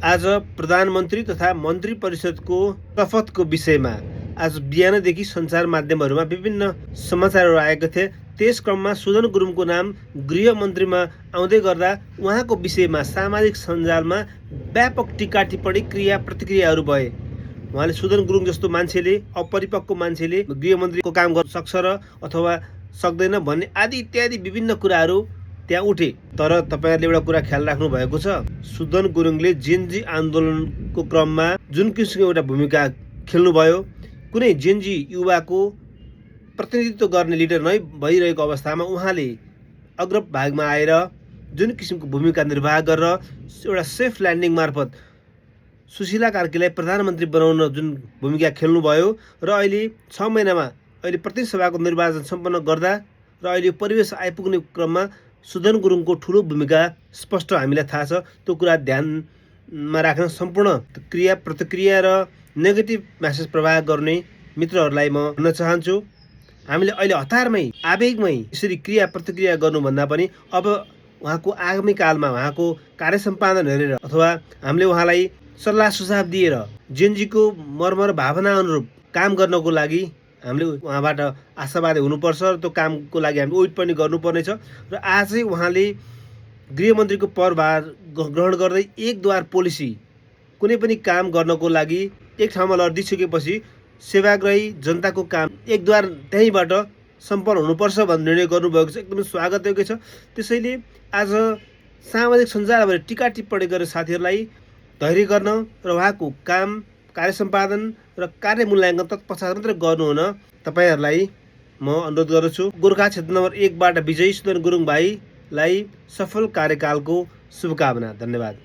आज प्रधानमन्त्री तथा मन्त्री परिषदको शपथको विषयमा आज बिहानदेखि सञ्चार माध्यमहरूमा विभिन्न समाचारहरू आएका थिए। त्यस क्रममा सुदन गुरुङको नाम गृहमन्त्रीमा आउँदै गर्दा उहाँको विषयमा सामाजिक सञ्जालमा व्यापक टीका टिप्पणी क्रिया प्रतिक्रियाहरू भए। उहाँले सुदन गुरुङ जस्तो मान्छेले, अपरिपक्व मान्छेले गृहमन्त्रीको काम गर्न सक्छ र अथवा सक्दैन भन्ने आदि इत्यादि विभिन्न कुराहरू त्यहाँ उठे। तर तपाईहरुले एउटा कुरा ख्याल राख्नु भएको छ, सुदन गुरुङले जेनजी आन्दोलनको क्रममा जुन किसिमको एउटा भूमिका खेल्नुभयो, कुनै जेनजी युवाको प्रतिनिधित्व गर्ने लिडर नै भइरहेको अवस्थामा उहाँले अग्रभागमा आएर जुन किसिमको भूमिका निर्वाह गरेर एउटा सेफ ल्यान्डिङ मार्फत सुशीला कार्कीलाई प्रधानमन्त्री बनाउन जुन भूमिका खेल्नुभयो र अहिले 6 महिनामा अहिले प्रतिनिधि सभाको निर्वाचन सम्पन्न गर्दा र अहिले परिवेश आइपुग्ने क्रममा सुदन गुरुङको ठुलो भूमिका स्पष्ट हामीलाई थाहा छ। त्यो कुरा ध्यानमा राख्न सम्पूर्ण क्रिया प्रतिक्रिया र नेगेटिभ मेसेज प्रवाह गर्ने मित्रहरूलाई म भन्न चाहन्छु, हामीले अहिले हतारमै आवेगमै यसरी क्रिया प्रतिक्रिया गर्नुभन्दा पनि अब उहाँको आगामी कालमा उहाँको कार्य सम्पादन हेरेर अथवा हामीले उहाँलाई सल्लाह सुझाव दिएर जेनजीको मर्म र भावना अनुरूप काम गर्नको लागि हामीले उहाँबाट आशावादी हुनुपर्छ र त्यो कामको लागि हामीले वेट पनि गर्नुपर्नेछ। र आजै उहाँले गृहमन्त्रीको पदभार ग्रहण गर्दै एकद्वार पोलिसी कुनै पनि काम गर्नको लागि एक ठाउँमा लडिसकेपछि सेवाग्राही जनताको काम एकद्वार त्यहीँबाट सम्पन्न हुनुपर्छ भन्ने निर्णय गर्नुभएको छ, एकदमै स्वागतयोग्य छ। त्यसैले आज सामाजिक सञ्जालबाट टीका टिप्पणी गरेर साथीहरूलाई धैर्य गर्न र उहाँको काम, कार्य सम्पादन र कार्य मूल्याङ्कन तत्पश्चात मात्रै गर्नुहुन तपाईहरुलाई म अनुरोध गर्दछु। गोर्खा क्षेत्र नम्बर 1 बाट विजयी सुदन गुरुङ भाइलाई सफल कार्यकालको शुभकामना। धन्यवाद।